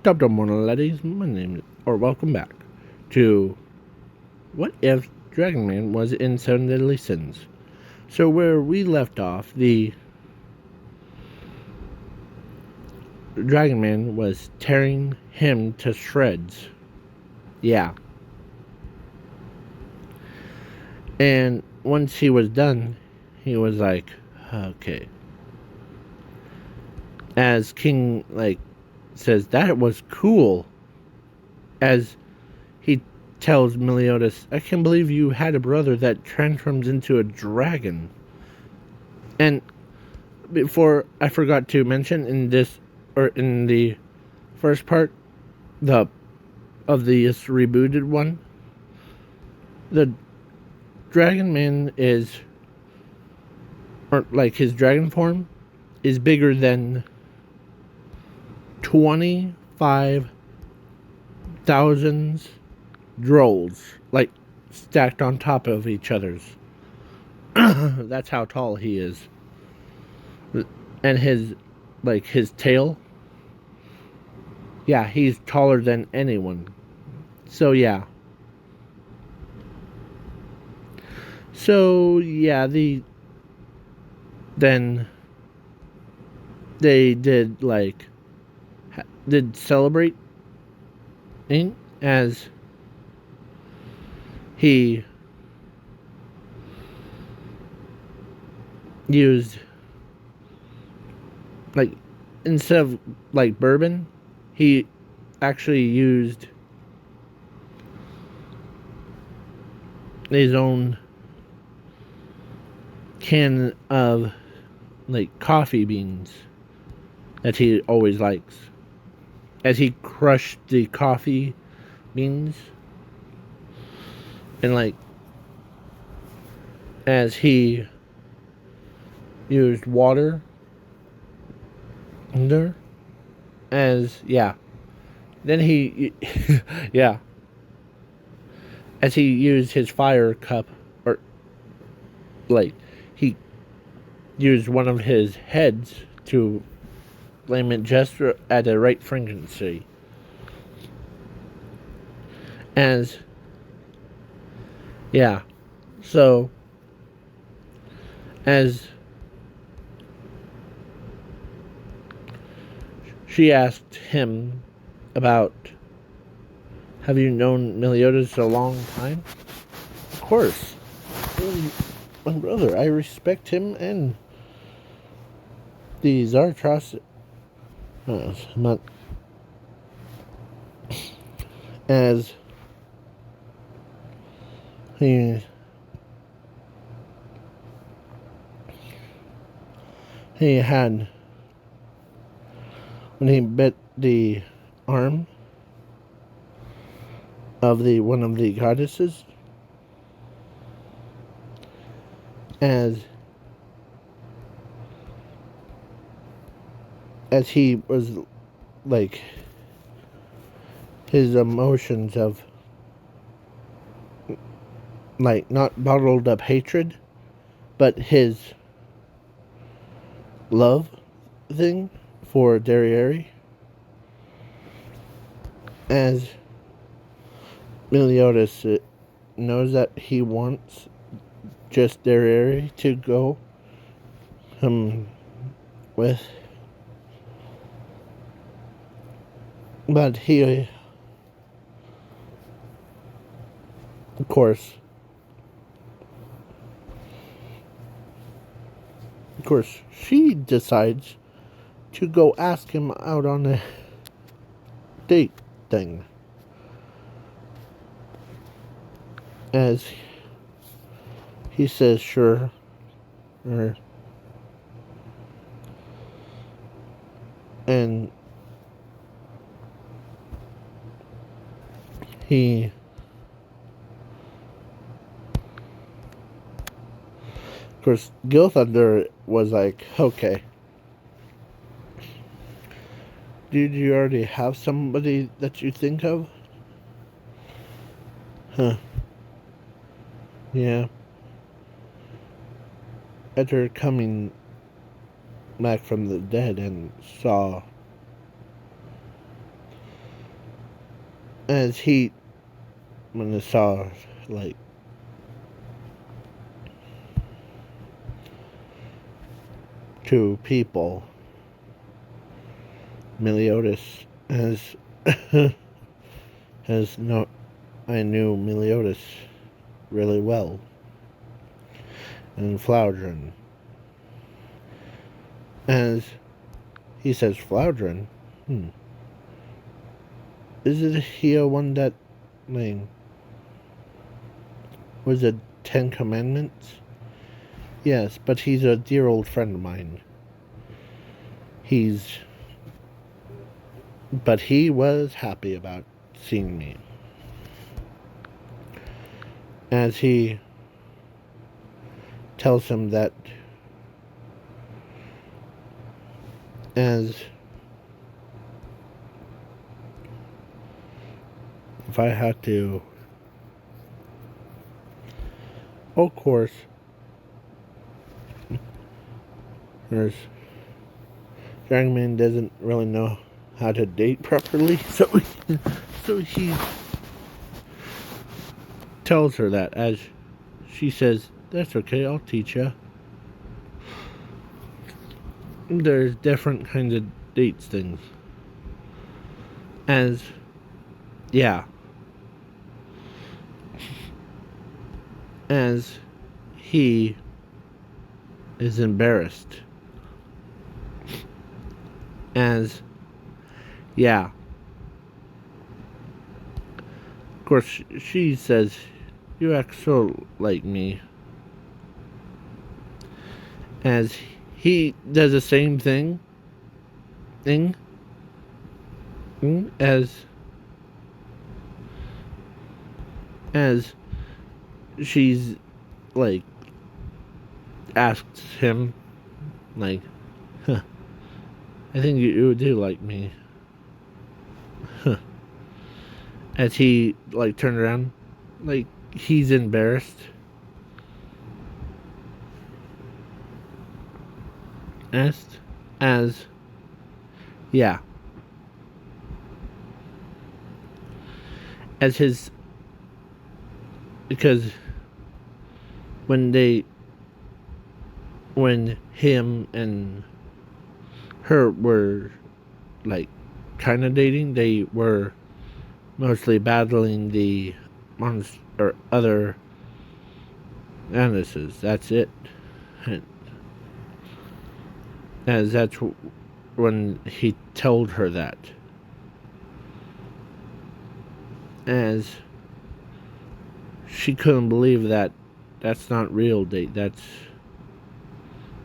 Top morning, ladies. Welcome back to What If Dragon Man Was in Seven Deadly Sins. So, where we left off, the Dragon Man was tearing him to shreds. Yeah. And once he was done, he was like, okay. As King, says, that was cool. As he tells Meliodas, I can't believe you had a brother that transforms into a dragon. And before I forgot to mention in the first part, the of this rebooted one, the Dragon Man his dragon form is bigger than 25,000 drolls, like stacked on top of each other's. That's how tall he is. And his tail, yeah, he's taller than anyone. So yeah. So yeah, then they did celebrate as he used, like, instead of bourbon, he actually used his own can of coffee beans that he always likes. As he crushed the coffee beans and as he used water under, as yeah, then he yeah, as he used his fire cup, or he used one of his heads to flame it just at the right frequency. As yeah, so as she asked him about, have you known Meliodas a long time? Of course. My brother, I respect him and the Zartros. Not as he had, when he bit the arm of the one of the goddesses, as he was his emotions of not bottled up hatred, but his love thing for Derriere, as Meliodas knows that he wants just Derriere to go with, but he, of course, she decides to go ask him out on a date thing. As he says, sure. And he, of course, Gilthunder was like, okay, did you already have somebody that you think of? Huh. Yeah. After coming back from the dead and saw as he, when I saw, like, two people, Meliodas has, has no, I knew Meliodas really well, and Floudron. As he says, Floudron, isn't he a one that, like, was it 10 Commandments? Yes, but he's a dear old friend of mine. But he was happy about seeing me. As he tells him that, as if I had to, of course, there's Dragonman doesn't really know how to date properly, so he tells her that, as she says, "That's okay, I'll teach you." There's different kinds of dates things. As, yeah. As he is embarrassed. As, yeah. Of course, she says, "You act so like me." As he does the same thing, as she's, like, asks him, like, "Huh, I think you do like me." Huh. As he, like, turned around, like, he's embarrassed. As, yeah. As his, because when him and her were, like, kind of dating, they were mostly battling the monster or other illnesses. That's it. And as that's when he told her that. As she couldn't believe that that's not real date. That's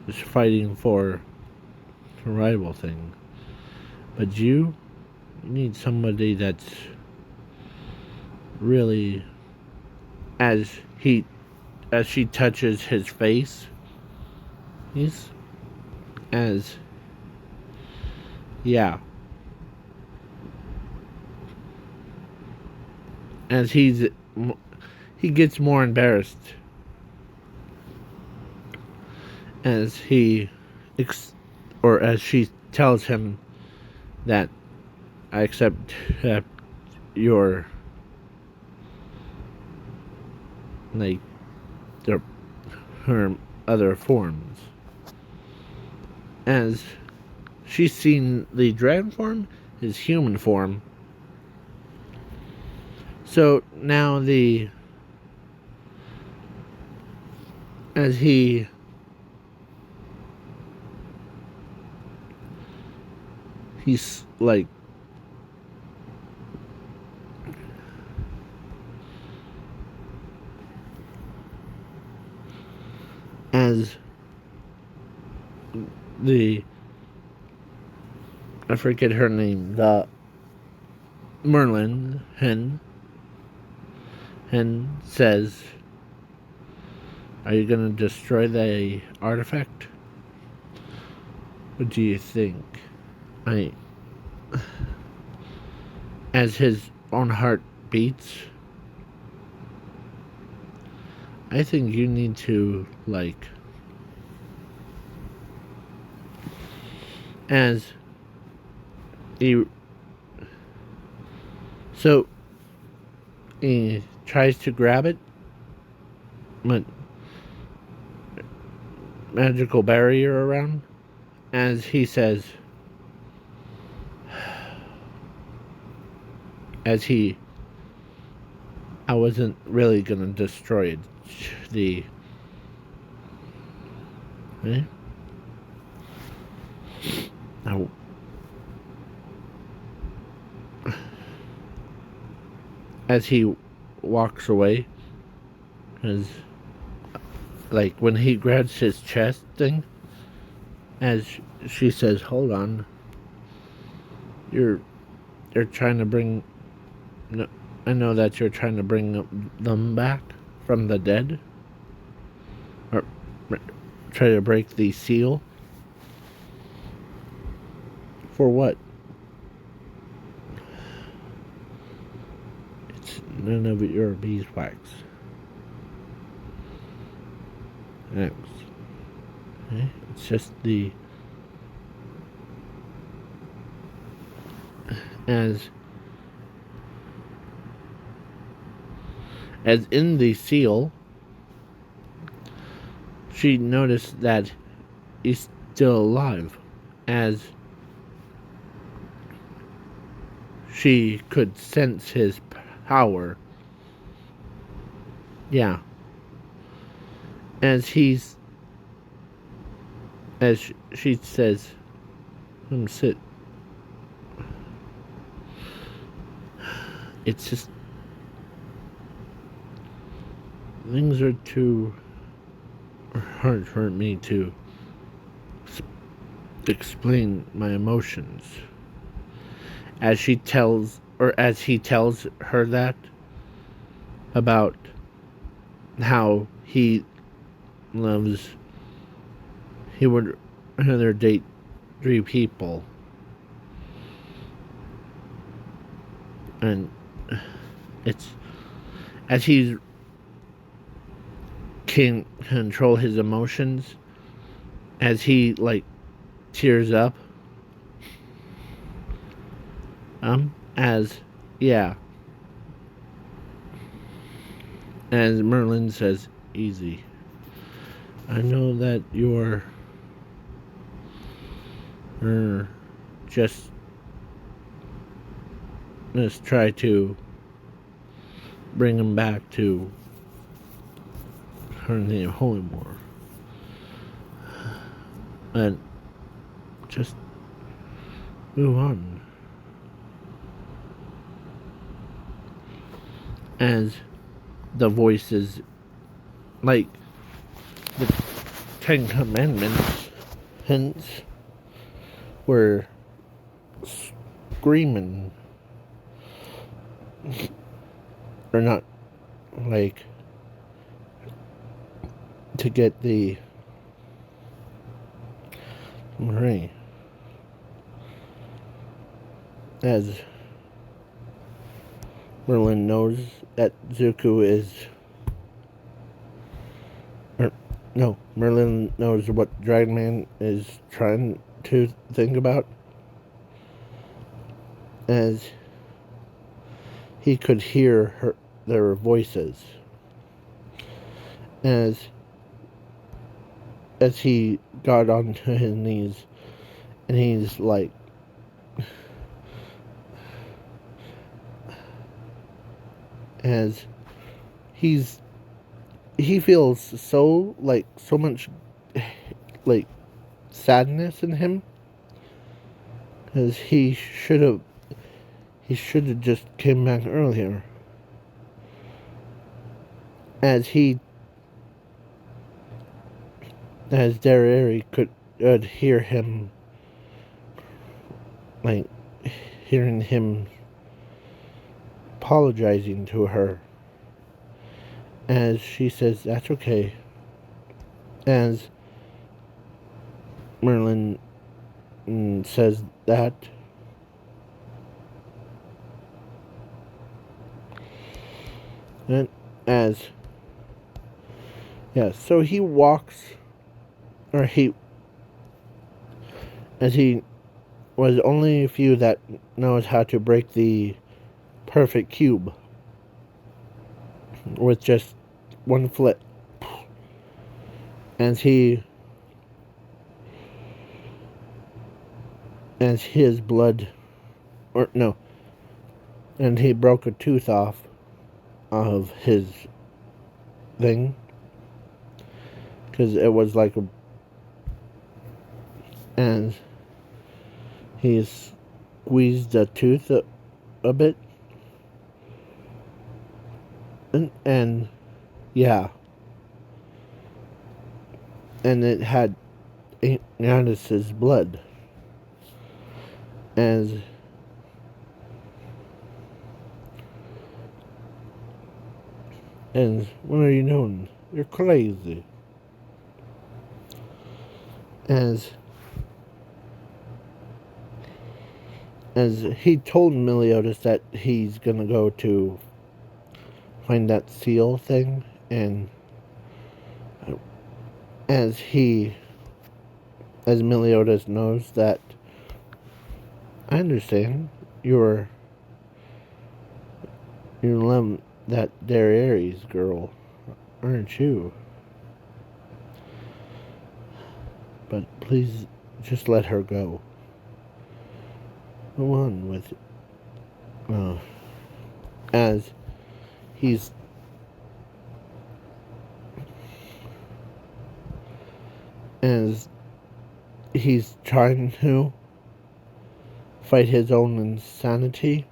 just fighting for a rival thing. But you need somebody that's really, as she touches his face, he's, as, yeah, as he gets more embarrassed as or as she tells him that, "I accept your, like, her other forms." As she's seen the dragon form, his human form. So now as he's, like, as I forget her name, the Merlin hen says, "Are you gonna destroy the artifact? What do you think?" As his own heart beats, "I think you need to, like," as he, so he tries to grab it, but magical barrier around, as he says, I wasn't really gonna destroy it. The eh? I, as he walks away, as like when he grabs his chest thing, as she says, "Hold on, you're trying to bring. No, I know that you're trying to bring them back from the dead, or try to break the seal. For what? It's none of your beeswax." Next, okay? It's just the as in the seal, she noticed that he's still alive, as she could sense his power. Yeah. As she says, sit. It's just, things are too hard for me to explain my emotions. As he tells her that about how he would rather date 3 people, and it's as he can't control his emotions, as he tears up, as yeah, as Merlin says, "Easy. I know that you're just try to bring him back to her name, Holymore, and just move on." As the voices, like the 10 Commandments hints, were screaming, or not, to get the Marie, as Merlin knows that Zuko is, no, Merlin knows what Dragonman is trying to think about, as he could hear their voices, as he got onto his knees, and he's as he feels so much sadness in him, as he should have just came back earlier, as Dareri could hear him, hearing him apologizing to her, as she says, "That's okay," as Merlin says that, and so he walks, or as he was only a few that knows how to break the perfect cube, with just one flip. As his blood, or no, and he broke a tooth off of his thing, because it was like a, and he squeezed the tooth a bit, and yeah, and it had Giannis's blood, as what are you doing? You're crazy. As he told Meliodas that he's gonna go to find that seal thing, and as Meliodas knows that, I understand you're love that Ares girl, aren't you? But please, just let her go. Go on with it. As he's trying to fight his own insanity,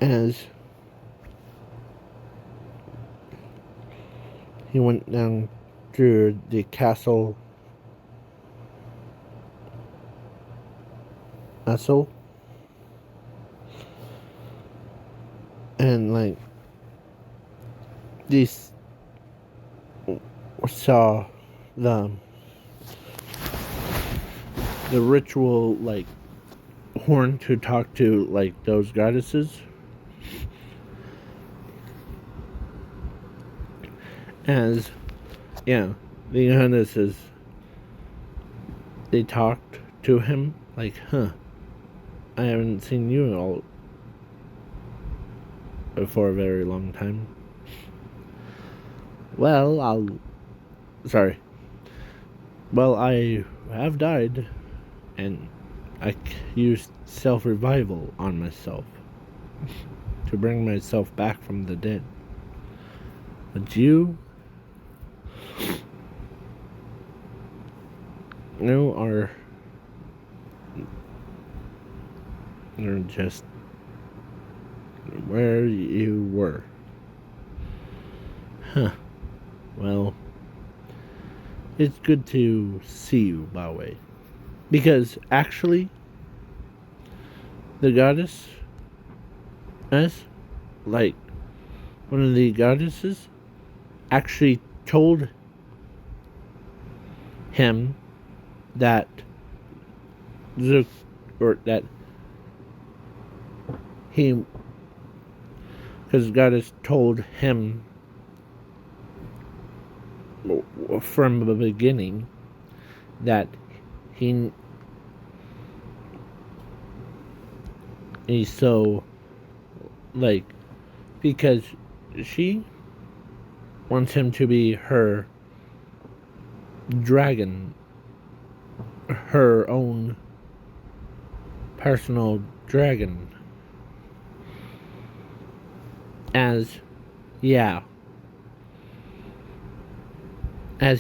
as he went down through the castle and like these saw the ritual like horn to talk to like those goddesses, as yeah, the goddesses, they talked to him like, I haven't seen you all for a very long time. Well, I have died, and I used self-revival on myself to bring myself back from the dead. But you are just where you were. Well, it's good to see you, Baowei. Because actually, the goddess, like, one of the goddesses, actually told him that because goddess told him from the beginning that he's so, like, because she wants him to be her dragon, her own personal dragon. As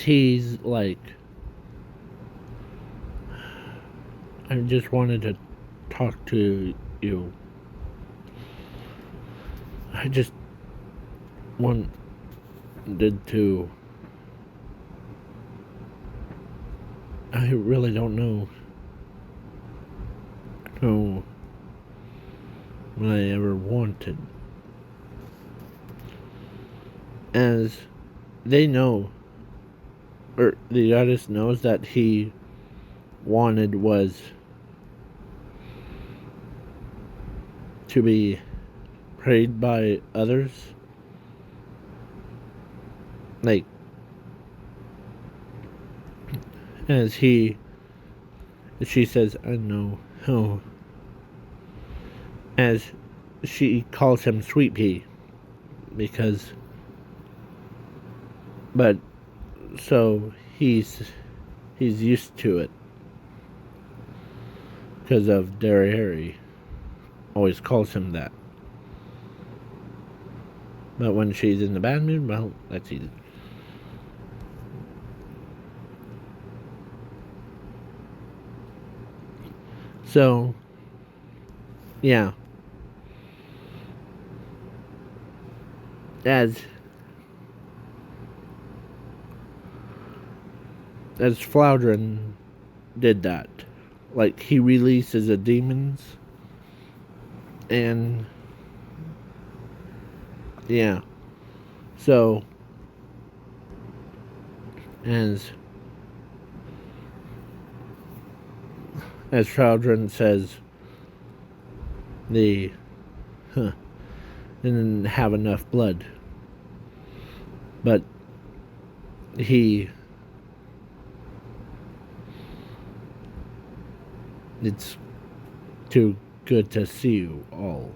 he's like, I just wanted to talk to you. I just wanted to. I really don't know what I ever wanted. As they know, or the artist knows, that he wanted was to be prayed by others. Like, as she says, I know. As she calls him Sweet Pea because, but so he's used to it because of Derry always calls him that. But when she's in the bad mood, well, that's easy. So, yeah. As Floudrin did that. Like, he releases the demons. And yeah. So as Floudrin says, they didn't have enough blood. But it's too good to see you all.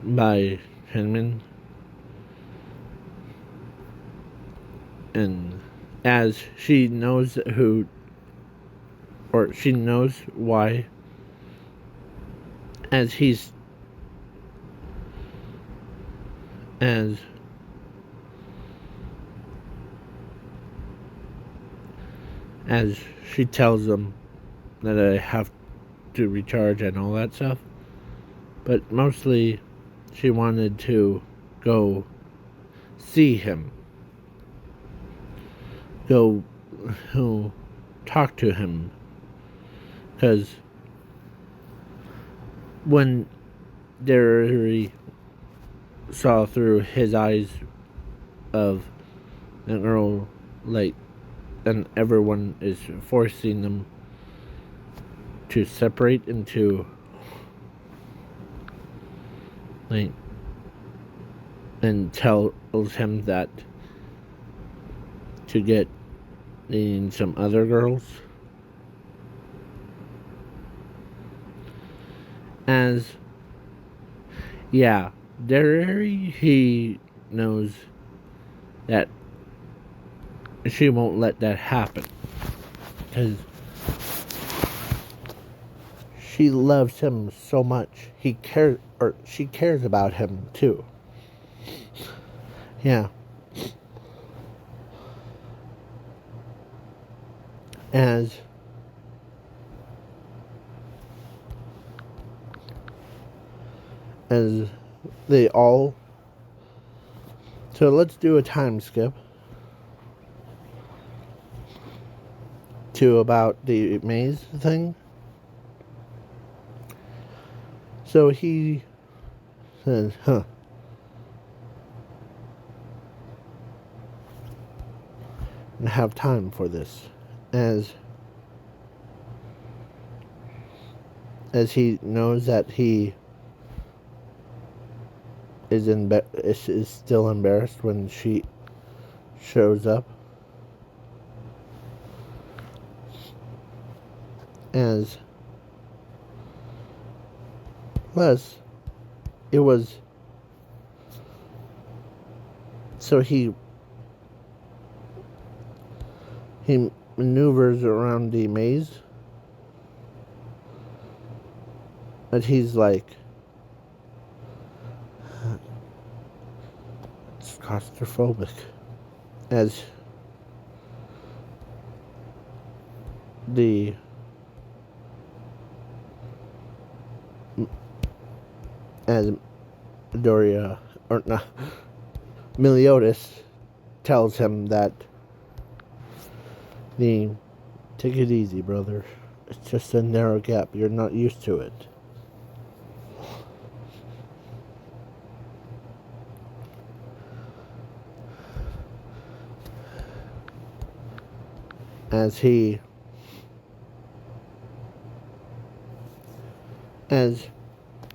By Henman. And as she knows she knows why, as she tells them that I have to recharge and all that stuff. But mostly she wanted to go see him. Go talk to him. Because when Derry saw through his eyes of an girl, like, and everyone is forcing them to separate into, like, and tells him that to get in some other girls. As, yeah, Derry, he knows that she won't let that happen. Because she loves him so much. She cares about him too. Yeah. As they all. So let's do a time skip to about the maze thing. So he says, and have time for this. As he knows that he is still embarrassed when she shows up. As plus, it was so he maneuvers around the maze, but he's like, it's claustrophobic. As Doria, or not, Meliodas tells him that take it easy, brother. It's just a narrow gap. You're not used to it.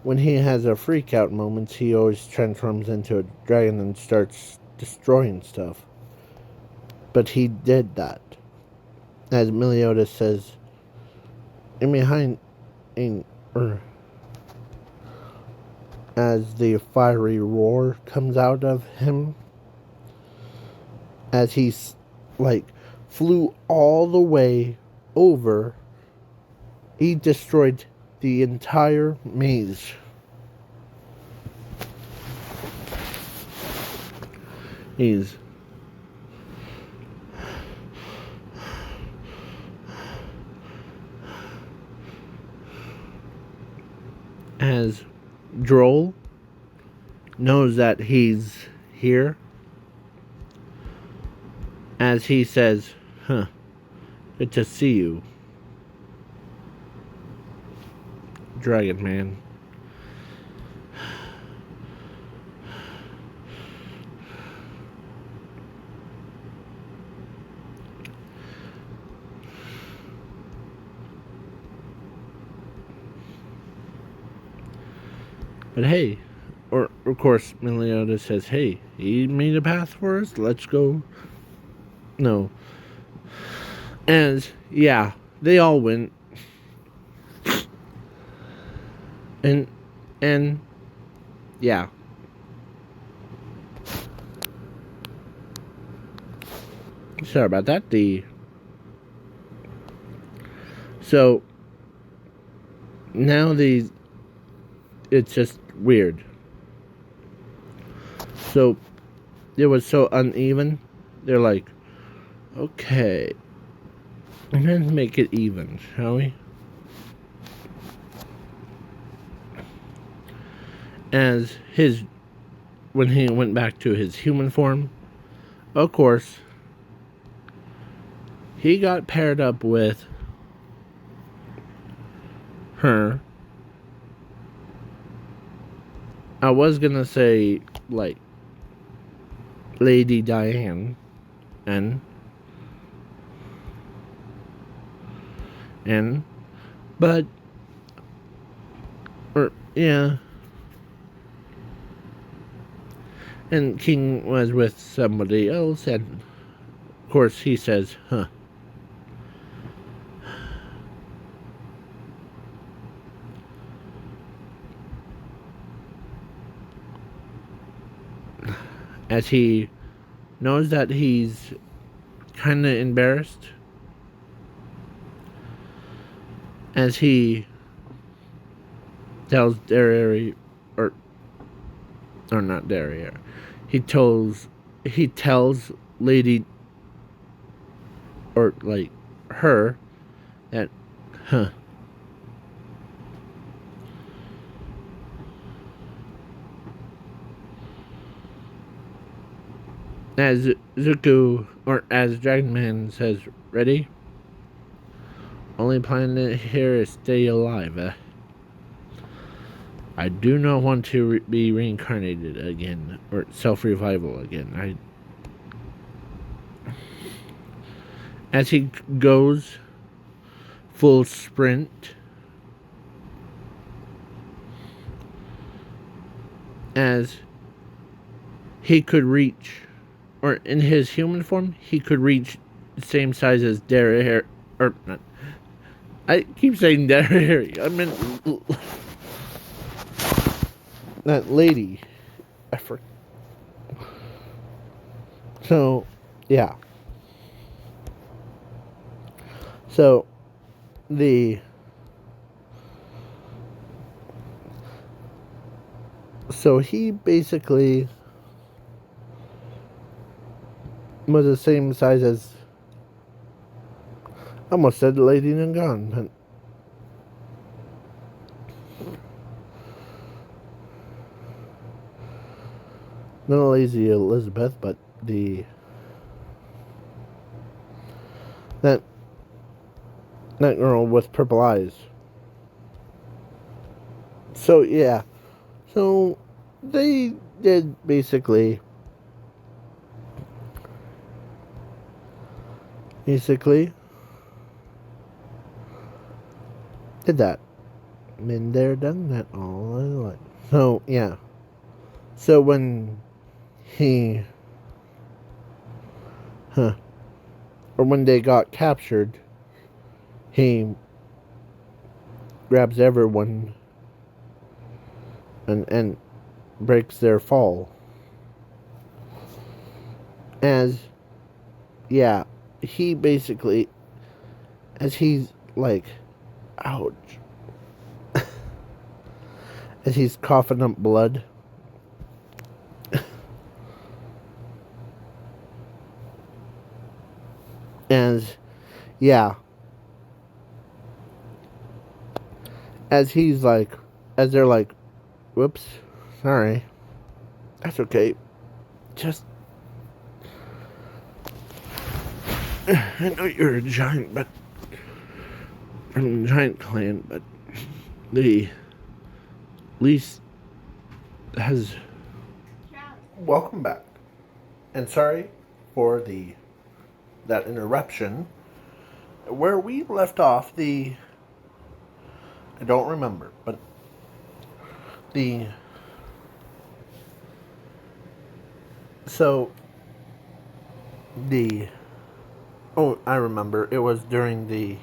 When he has a freak out moments, he always transforms into a dragon and starts destroying stuff. But he did that. As Meliodas says, in behind, as the fiery roar comes out of him, as he like flew all the way over. He destroyed the entire maze. He's as Droll knows that he's here, as he says, good to see you, Dragon Man. But hey, or of course, Meliodas says, hey, he made a path for us, let's go. No. And, yeah, they all went. And, yeah. Sorry about that. So, now it's just weird. So, it was so uneven. They're like, okay, let's make it even, shall we? When he went back to his human form, of course, he got paired up with her. I was gonna say, like, Lady Diane, but, yeah. And King was with somebody else, and of course he says, as he knows that he's kind of embarrassed, as he tells Derriere, or not Derriere, he tells Lady, or like her, that as Zuko, or as Dragon Man says, ready? Only plan here is stay alive. I do not want to be reincarnated again, or self-revival again. As he goes full sprint, as he could reach, or in his human form, he could reach the same size as Derriere, or not. I keep saying Derriere. I meant that lady. I forgot. So, yeah. So, so he basically was the same size as, I almost said Lady Nangan. Not Lazy Elizabeth, but that girl with purple eyes. So yeah, so they did basically did that. Been there, done that all I like. So yeah, so when he or when they got captured, he grabs everyone and breaks their fall. As, yeah, he basically, as he's like, ouch, as he's coughing up blood. As, yeah, as he's like, as they're like, whoops, sorry, that's okay, just, I know you're a giant, but, from the giant clan, but the least has, welcome back, and sorry for that interruption. Where we left off, I don't remember, but so oh, I remember, it was during the,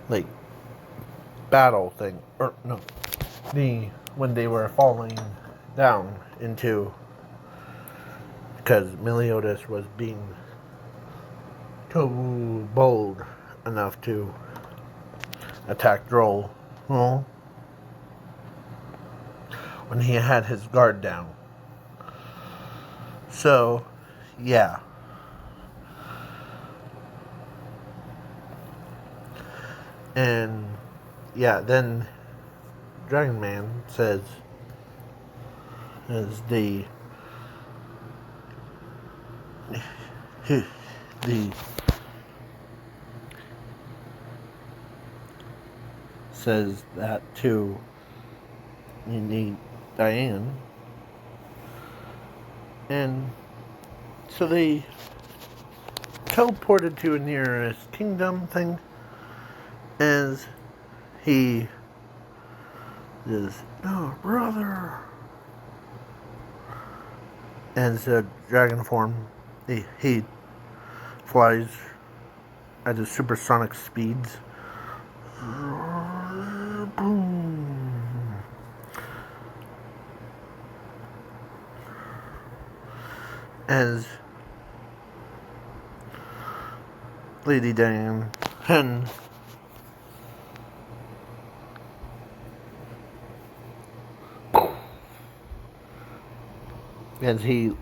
like, battle thing, or no, when they were falling down into, because Meliodas was being too bold enough to attack Droll, well, when he had his guard down. So, yeah. And, yeah, then Dragon Man says, says that to Diane, and so they teleported to a nearest kingdom thing, as he is, oh brother, as a dragon form, he flies at his supersonic speeds. Boom. As Lady Diane and as he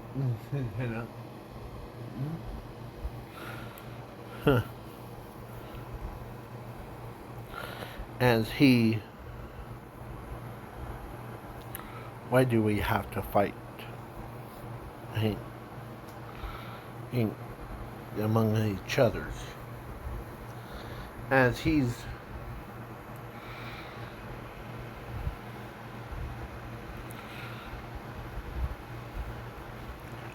as he, why do we have to fight? Among each others, as he's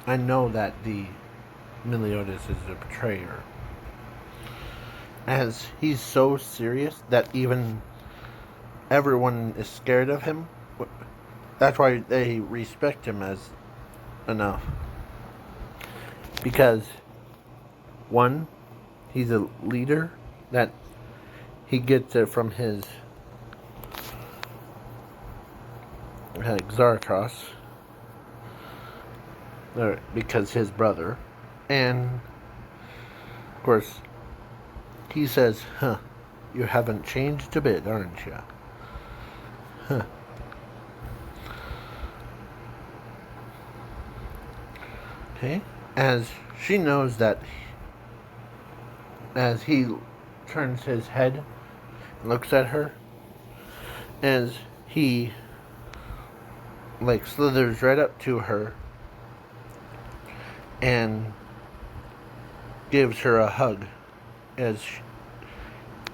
I know that the Meliodas is a betrayer, as he's so serious that even everyone is scared of him. That's why they respect him as enough, because one, he's a leader, that he gets it from his Xarthos, because his brother, and of course he says, huh, you haven't changed a bit, aren't you? Huh. Okay, as she knows that, as he turns his head and looks at her, as he like slithers right up to her and gives her a hug, as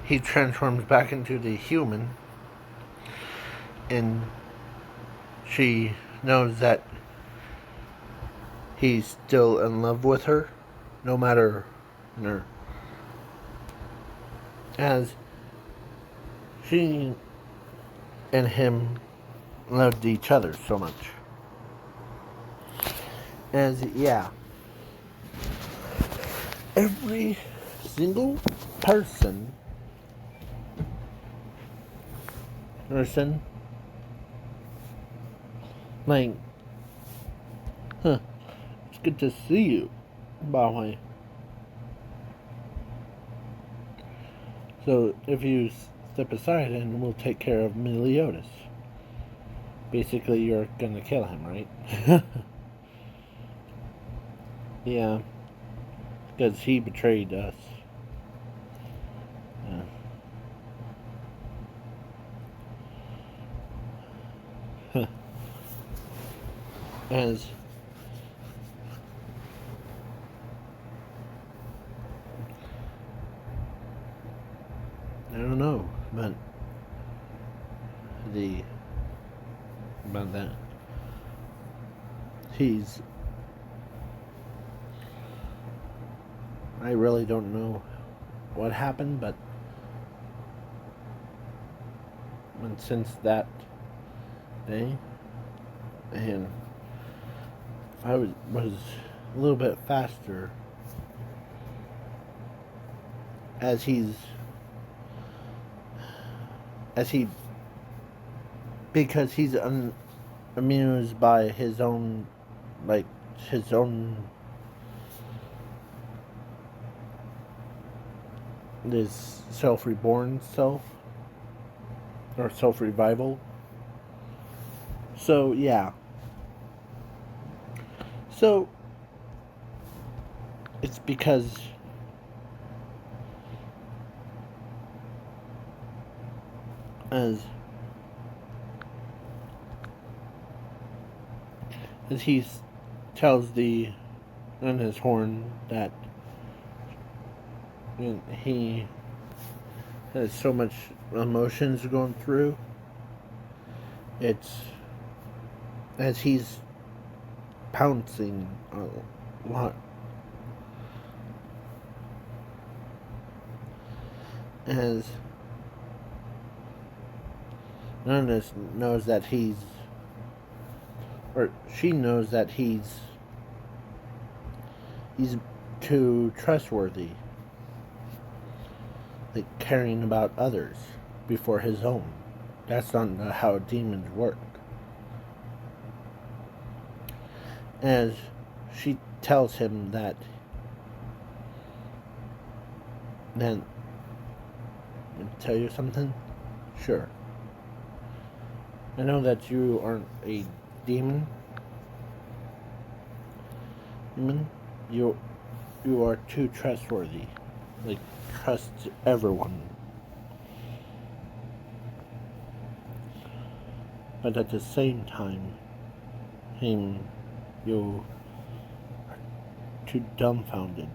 he transforms back into the human, and she knows that he's still in love with her, no matter her, as she and him loved each other so much. As, yeah, every single person Like, huh, it's good to see you, by the way. So, if you step aside and we'll take care of Meliodas. Basically, you're gonna kill him, right? Yeah, because he betrayed us. As I don't know, but the about that. He's. I really don't know what happened, but since that day, and if I was a little bit faster, as he's as he because he's amused by his own, like his own, this self-reborn self or self-revival. So yeah, so it's because as he tells the on his horn that he has so much emotions going through. It's as he's pouncing a lot. As Nonus knows that he's, or she knows that he's too trustworthy, like caring about others before his own. That's not how demons work. As she tells him that, then tell you something? Sure. I know that you aren't a demon. You are too trustworthy. Like, trust everyone. But at the same time, you are too dumbfounded.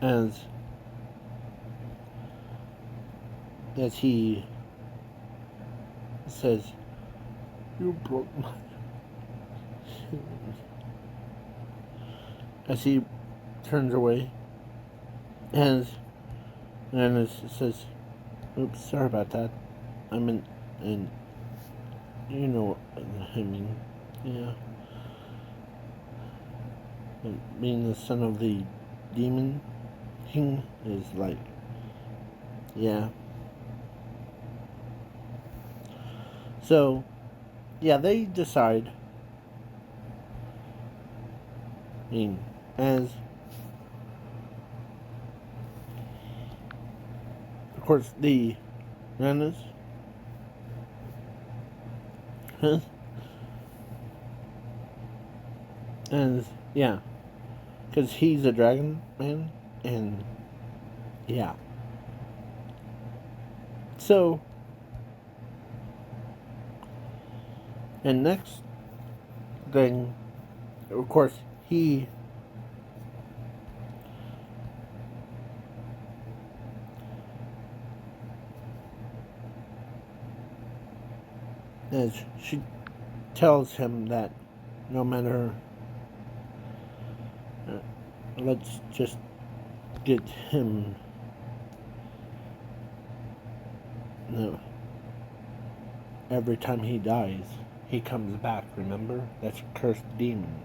As he says, you broke my... As he turns away, and it says, oops, sorry about that. I mean, and you know what I mean, yeah. And being the son of the demon king is like, yeah. So, yeah, they decide. As of course the Ranas, and yeah, because he's a dragon man, and yeah. So, and next thing, of course, he as she tells him that no matter, let's just get him. No, every time he dies, he comes back. Remember, that's a cursed demon.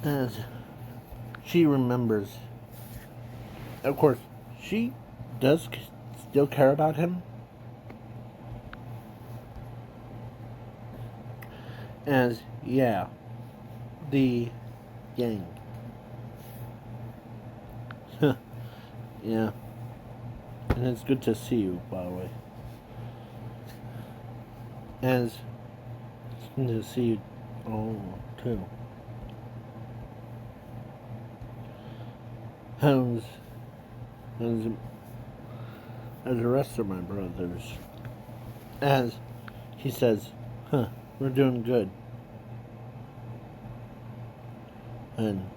As she remembers Of course, she does still care about him. As, yeah, the gang. Yeah. And it's good to see you, by the way. As it's good to see you all, too. How's as, as the rest of my brothers? As he says, we're doing good. And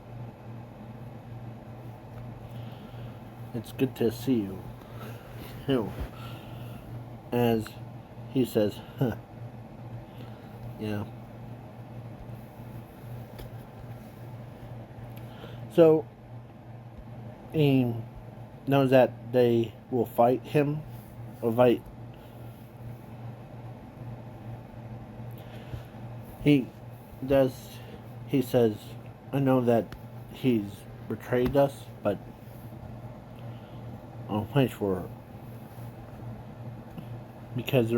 it's good to see you, too. As he says, yeah. So, he knows that they will fight him, or fight. He does, he says, I know that he's betrayed us, but I'll fight for her. Because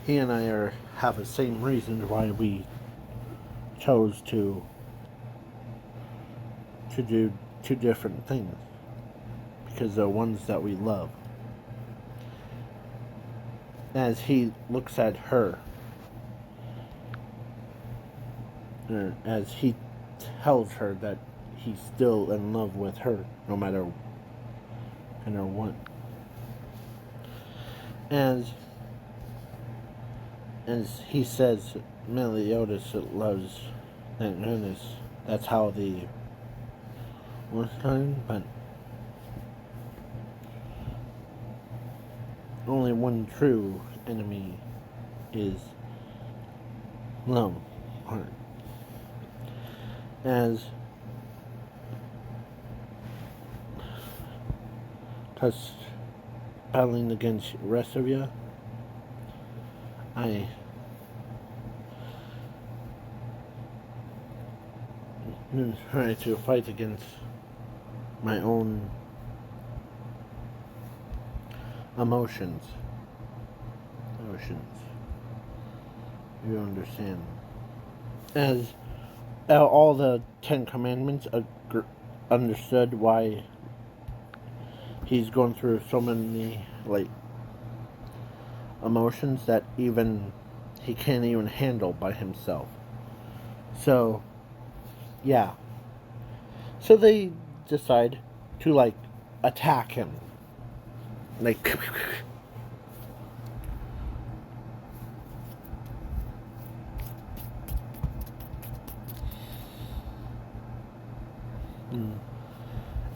he and I have the same reasons why we chose to do two different things. Because they're ones that we love. As he looks at her, as he tells her that he's still in love with her, no matter what. As he says, Meliodas loves, thank goodness, that's how the was done, but only one true enemy is love. As because battling against the rest of you, I try to fight against my own emotions. You understand? As all the 10 Commandments understood why he's going through so many emotions that even he can't even handle by himself. So yeah. So they decide to attack him.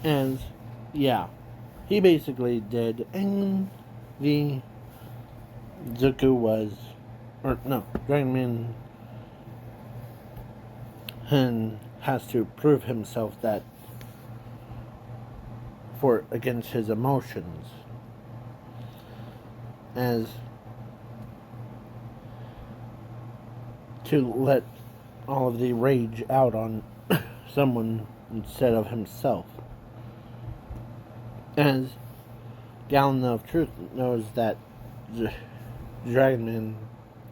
And yeah, he basically did, and the Zuko was, or no, Dragon Man has to prove himself that for against his emotions, as to let all of the rage out on someone instead of himself. As Gallon of Truth knows that Dragon Man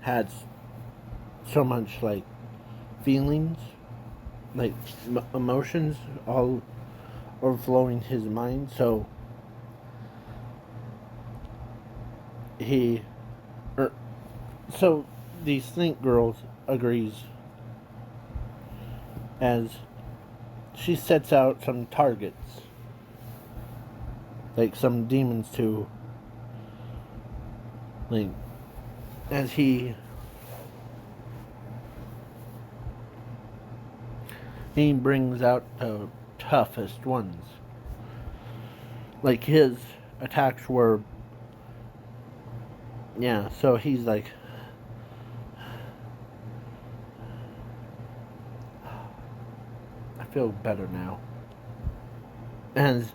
had so much feelings, emotions, all overflowing his mind. So so the Slink Girl agrees, as she sets out some targets, some demons to, as he brings out the toughest ones. His attacks were, yeah, so he's I feel better now. As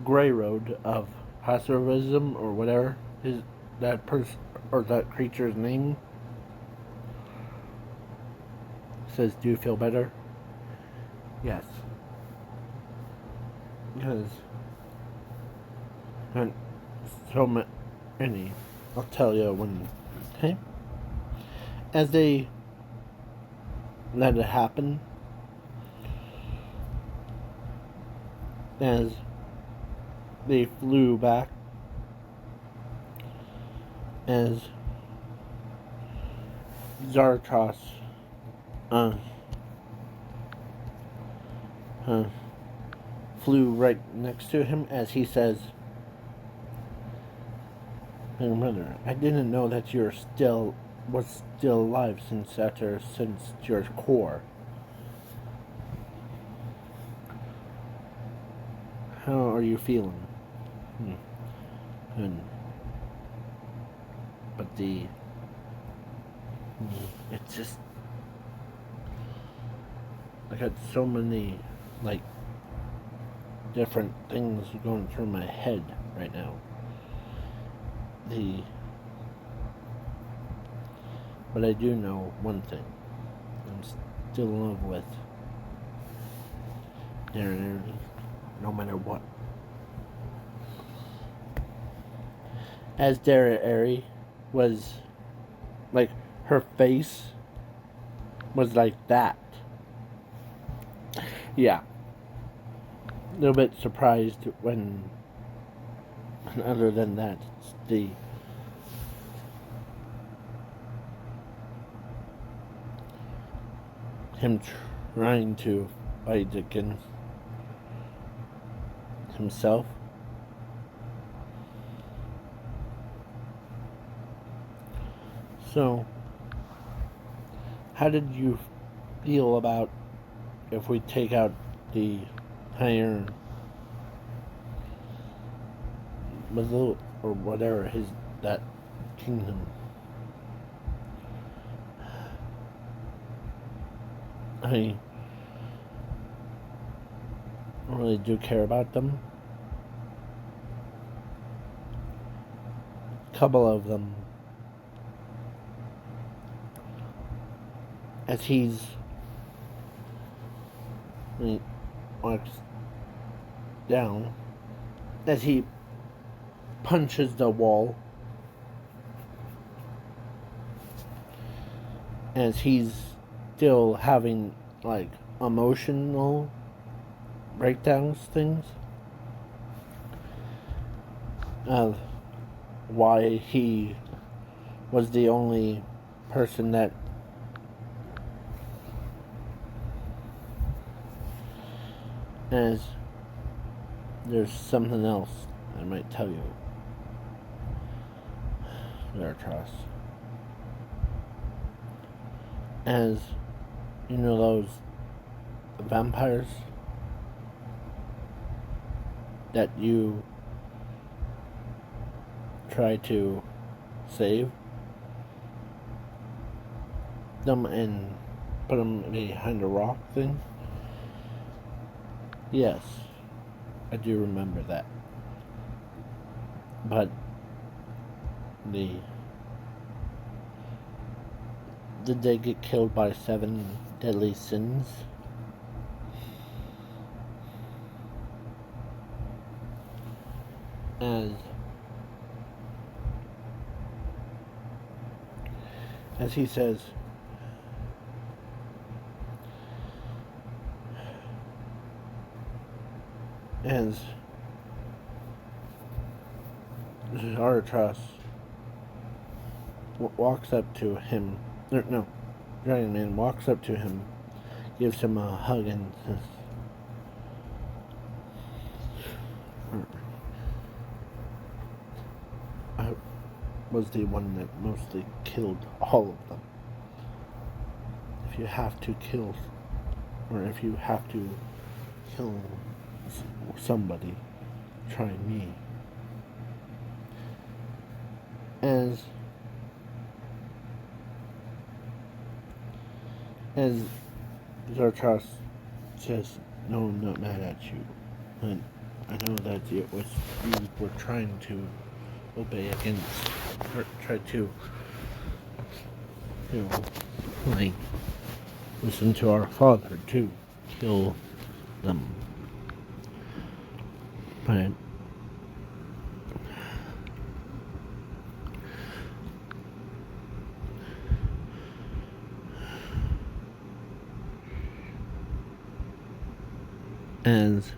Grey Road of Hasivism, or whatever is that person or that creature's name, says, do you feel better? Yes. Because and so many, I'll tell you when, okay? As they let it happen, as they flew back, as Zartros flew right next to him, as he says, "Hey, mother, I didn't know that you're still alive since your core. How are you feeling?" And but it's just, I got so many like different things going through my head right now. But I do know one thing. I'm still in love with Darren, no matter what. As Darren was like, her face was like that. Yeah. A little bit surprised when, other than that, it's him trying to fight against himself. So, how did you feel about if we take out the higher Mazul or whatever that kingdom? I really do care about them. A couple of them, as he walks down, as he punches the wall, as he's still having like emotional breakdowns things of why he was the only person that as there's something else I might tell you, Zartros. As you know, those vampires that you try to save them and put them behind a rock thing? Yes, I do remember that. But did they get killed by 7 deadly sins? As he says, as Zartros walks up to him, Dragon Man walks up to him, gives him a hug, and says, "I was the one that mostly killed all of them. If you have to kill, or if you have to kill somebody, try me." As Zartros says, "No, I'm not mad at you. And I know that it was you were trying to obey against, or try to, like, listen to our father to kill them. But as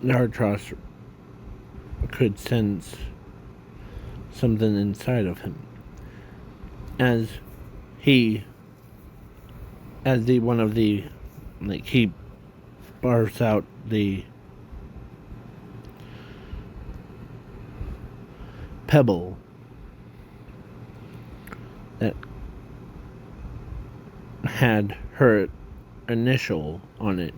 Nartros could sense something inside of him, as he, as the one of the, like, he barfs out the pebble that had her initial on it.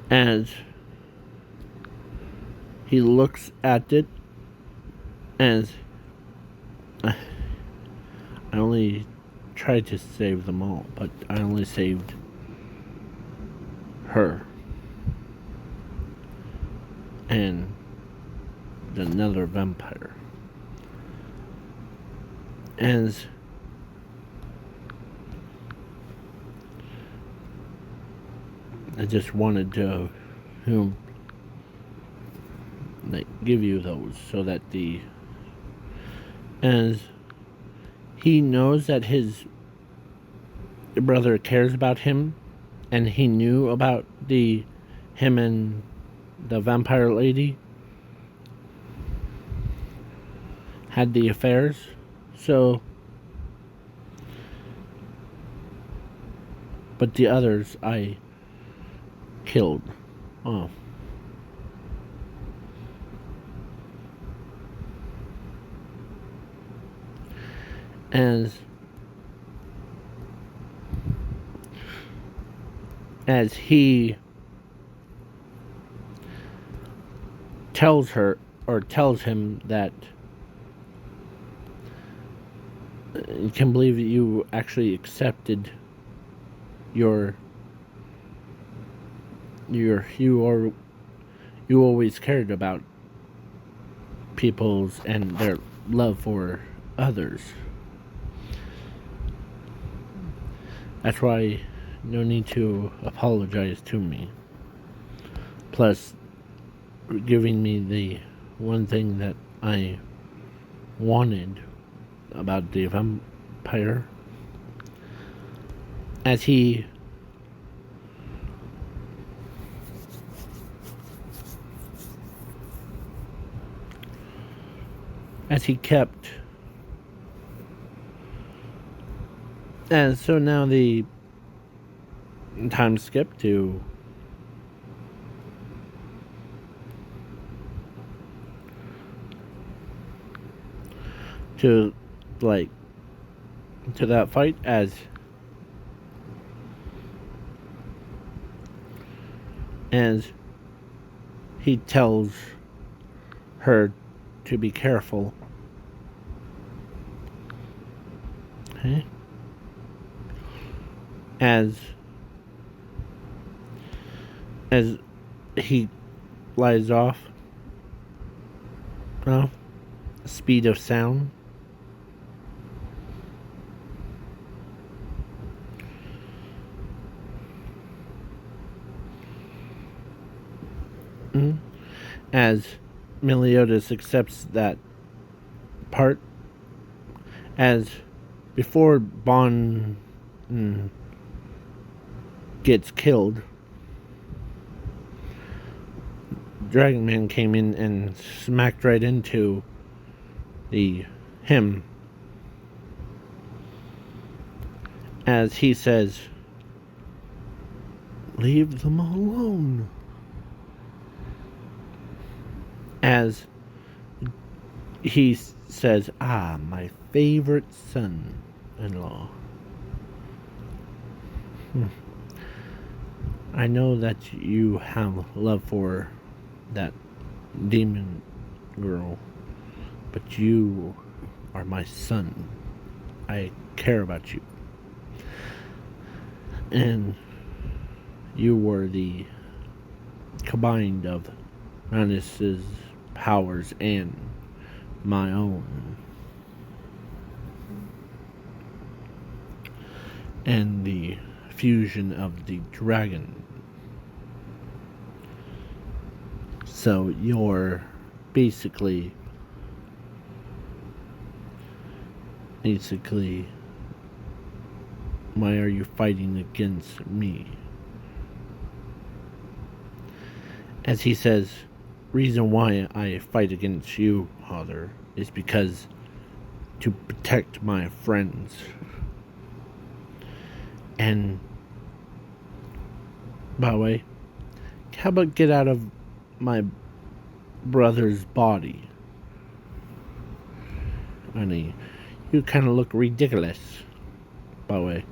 As he looks at it, as I only tried to save them all, but I only saved her and another vampire. As I just wanted to like give you those so that as he knows that his brother cares about him, and he knew about him and the vampire lady had the affairs, so but the others I killed. Oh. As he tells her, or tells him, that you can believe that you actually accepted you always cared about people's and their love for others. That's why no need to apologize to me. Plus, giving me the one thing that I wanted about the vampire. As he kept. And so now the time skip to that fight, as he tells her to be careful. Okay. As he flies off, speed of sound. As Meliodas accepts that part, as before Bon gets killed, Dragon Man came in and smacked right into him, as he says, "Leave them alone." As he says, my favorite son-in-law. I know that you have love for that demon girl, but you are my son. I care about you. And you were the combined of Rannis's powers and my own. and the fusion of the dragon. So you're basically why are you fighting against me? As he says, reason why I fight against you, father, is because to protect my friends. And by the way, how about get out of my brother's body? Honey, you kind of look ridiculous, by the way.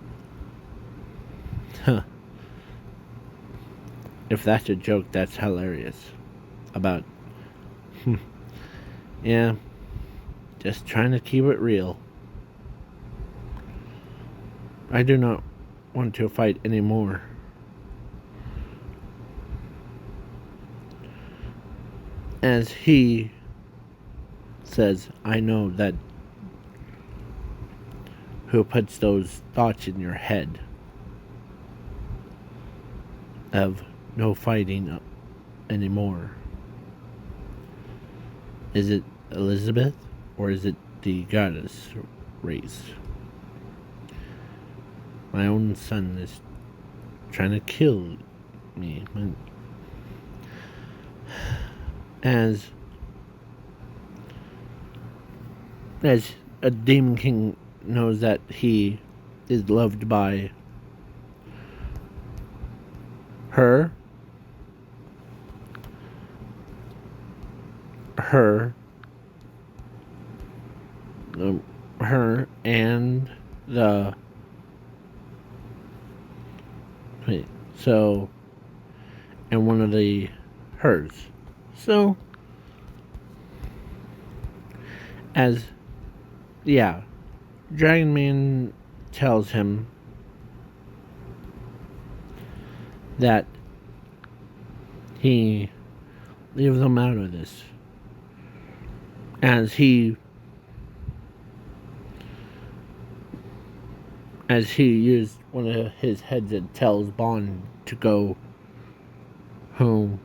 Huh. If that's a joke, that's hilarious. About, yeah, just trying to keep it real. I do not want to fight anymore. As he says, I know that who puts those thoughts in your head of no fighting anymore. Is it Elizabeth or is it the goddess race? My own son is trying to kill me. As a demon king knows that he is loved by her and the so and one of the hers. So as Dragon Man tells him that he leaves them out of this. As he used one of his heads and tells Bond to go home,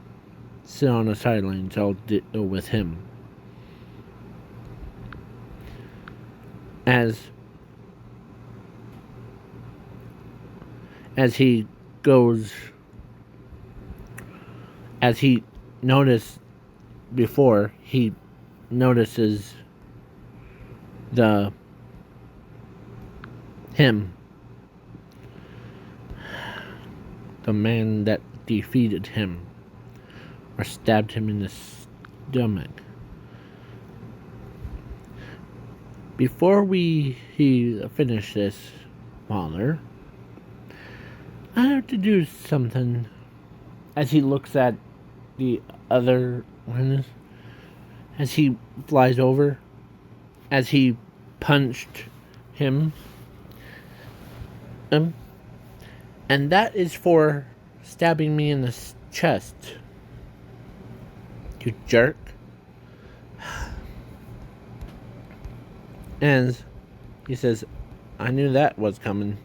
sit on the sidelines, I'll deal with him. As he goes, as he noticed before, he notices the man that defeated him or stabbed him in the stomach. Before he finish this, Mahler, I have to do something. As he looks at the other one, as he flies over, as he punched him, and that is for stabbing me in the chest. You jerk. And he says, I knew that was coming.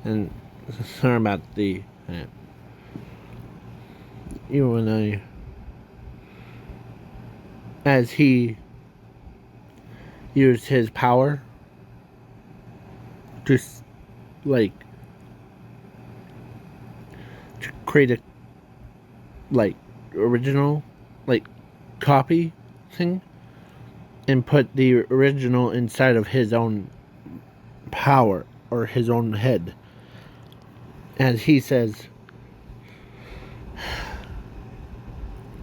And sorry about the you and I, as he used his power to create a original copy thing and put the original inside of his own power or his own head. As he says,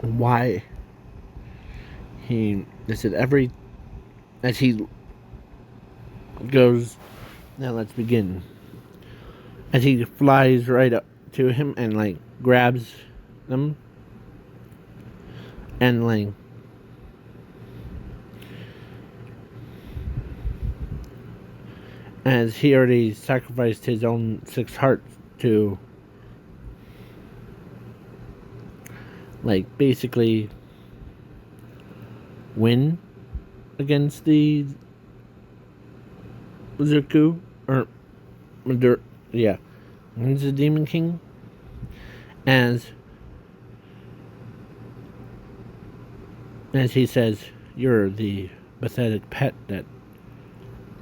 why as he goes, now let's begin. As he flies right up to him and grabs them and as he already sacrificed his own 6 hearts to basically win against the Zuko or yeah, he's the Demon King, as he says, you're the pathetic pet that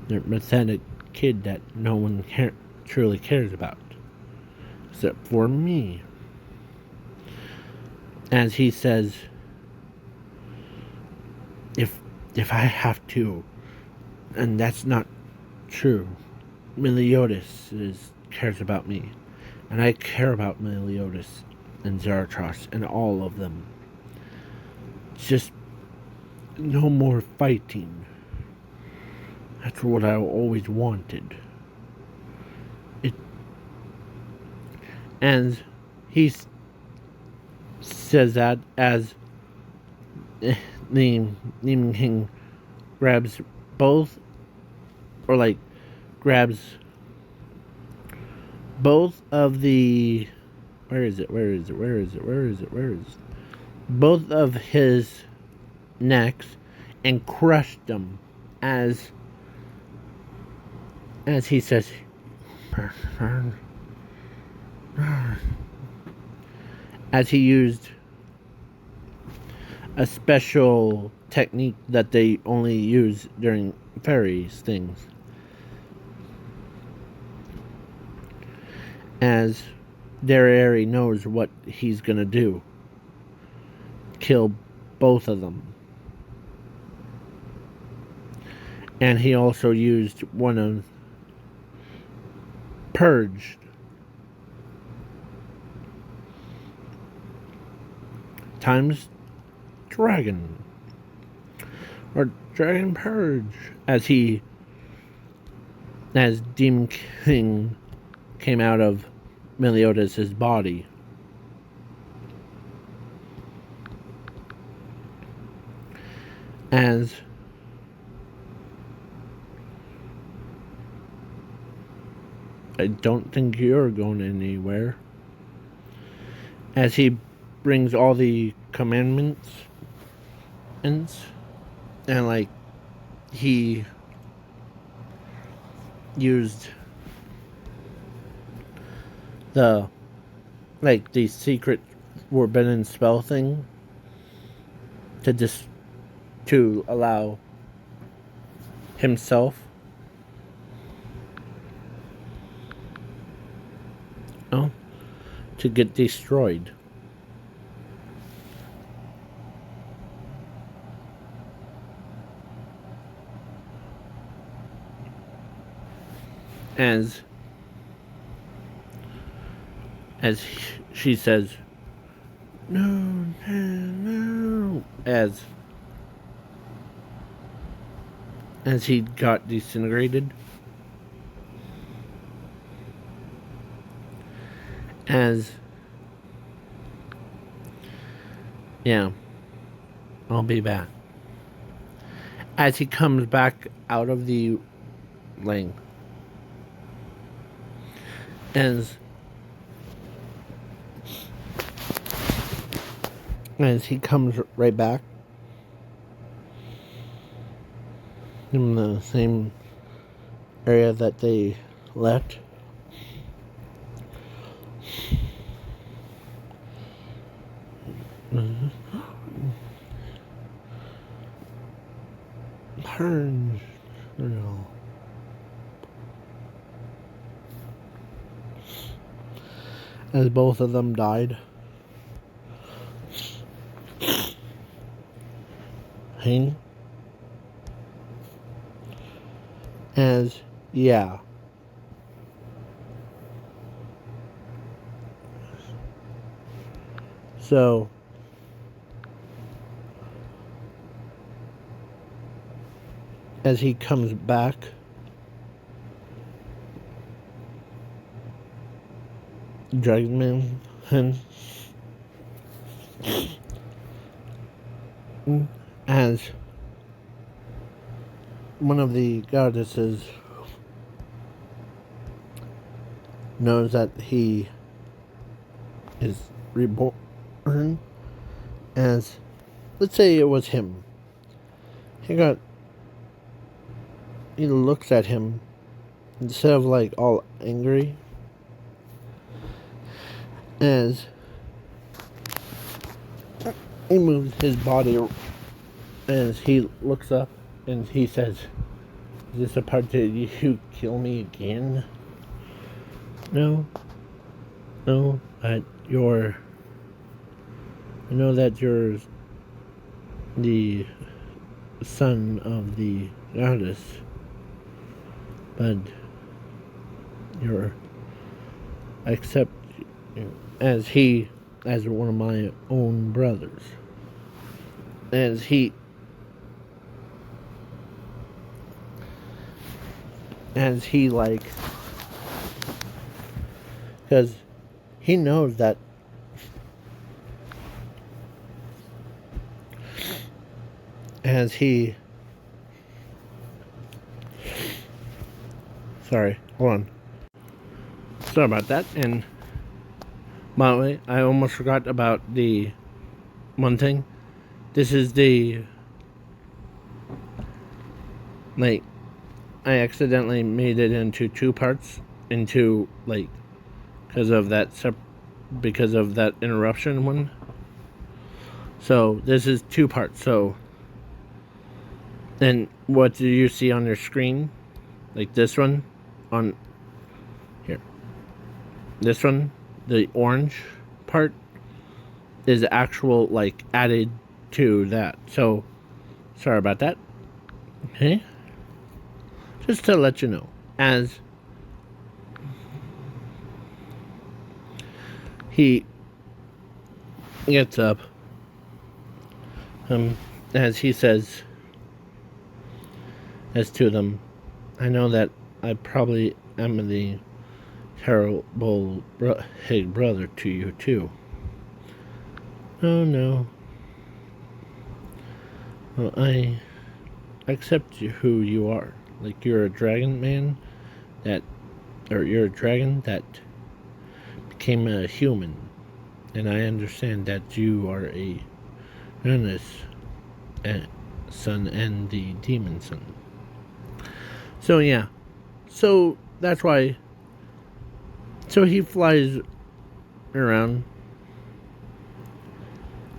the pathetic kid that no one truly cares about, except for me. As he says, if I have to, and that's not true. Meliodas cares about me, and I care about Meliodas and Zarathos and all of them. Just no more fighting. That's what I always wanted. And he says that as the Demon King grabs both, or like grabs both of the, where is it? Both of his necks and crushed them as he says, as he used a special technique that they only use during fairies things. As Derry knows what he's gonna do. Kill both of them. And he also used one of Purged. Times Dragon. Or Dragon Purge. As Demon King came out of Meliodas' body. As I don't think you're going anywhere. As he brings all the commandments and like he used the secret forbidden spell thing to allow himself to get destroyed. As she says, no, as he got disintegrated, I'll be back. As he comes back out of the lane, as he comes right back in the same area that they left. Purge. As both of them died. Pain. As so as he comes back, Dragonman as one of the goddesses knows that he is reborn, as let's say it was him. He looks at him instead of like all angry, as he moves his body, as he looks up and he says, "Is this a part that you kill me again?" No, no, but I know that you're the son of the goddess, but you're, I accept you as one of my own brothers. As he like, because he knows that as he, sorry, hold on, sorry about that. And by the way, I almost forgot about the one thing. This is the, like, I accidentally made it into two parts, into like, because of that interruption one. So this is two parts. So then what do you see on your screen? Like this one on here. This one, the orange part, is actual like added to that. So sorry about that. Okay. Just to let you know. As he gets up, as he says, as to them, I know that I probably am the terrible big brother to you too. Oh no. Well, I accept who you are. Like you're a dragon man you're a dragon that became a human. And I understand that you are a Uranus son and the demon son. So yeah. So that's why. So he flies around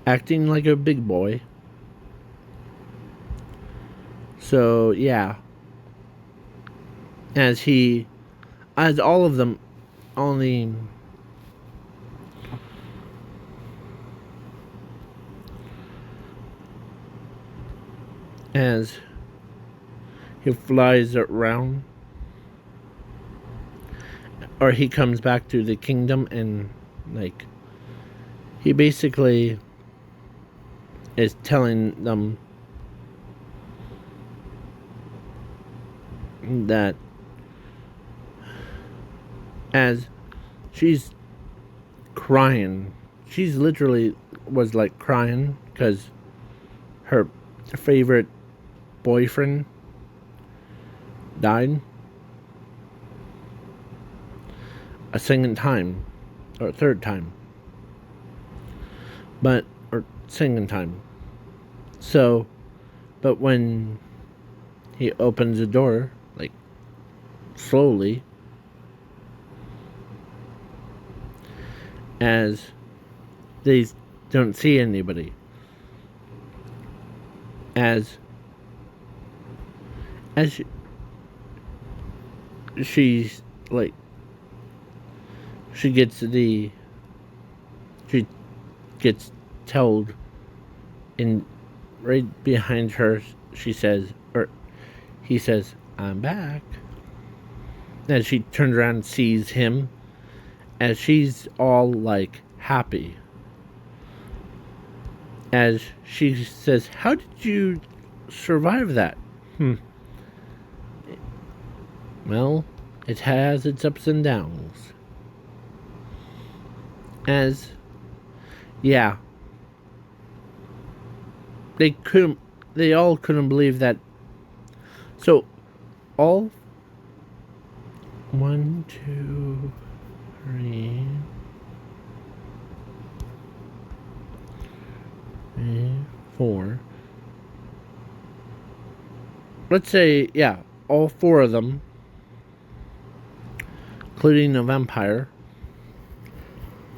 acting like a big boy. So yeah. As all of them only as he flies around, or he comes back to the kingdom, and like he basically is telling them that as she's crying, she's literally was like crying because her favorite boyfriend died a second time, or third time, or second time. So, but when he opens the door, like slowly, as they don't see anybody, as she's like, she gets told in right behind her, she says, or he says, "I'm back." As she turns around and sees him, as she's all like happy, as she says, "How did you survive that?" Well, it has its ups and downs. As yeah, they all couldn't believe that. So all 1, 2, 3, 4. Let's say, yeah, all 4 of them including a vampire,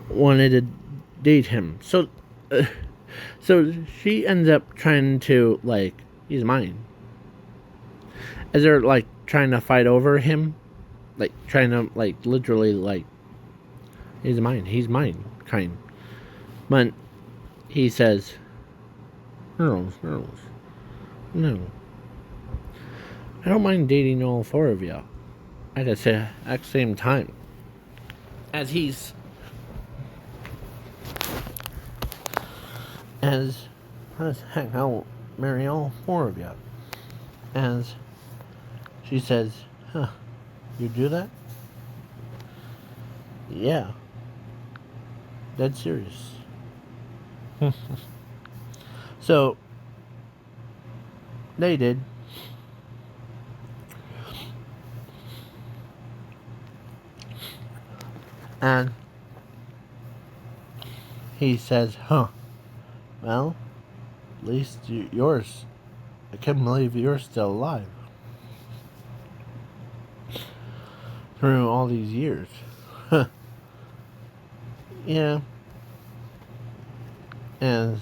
wanted to date him. So she ends up trying to, like, he's mine. As they're, like, trying to fight over him, like, trying to, like, literally, like, he's mine, kind. But he says, girls, no. I don't mind dating all four of you at the exact same time. As heck, I'll marry all four of you. As she says, huh, you do that? Yeah. Dead serious. So, they did. And he says, huh, well, at least yours, I can't believe you're still alive. Through all these years. Yeah. And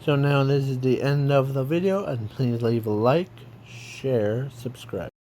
so now this is the end of the video, and please leave a like, share, subscribe.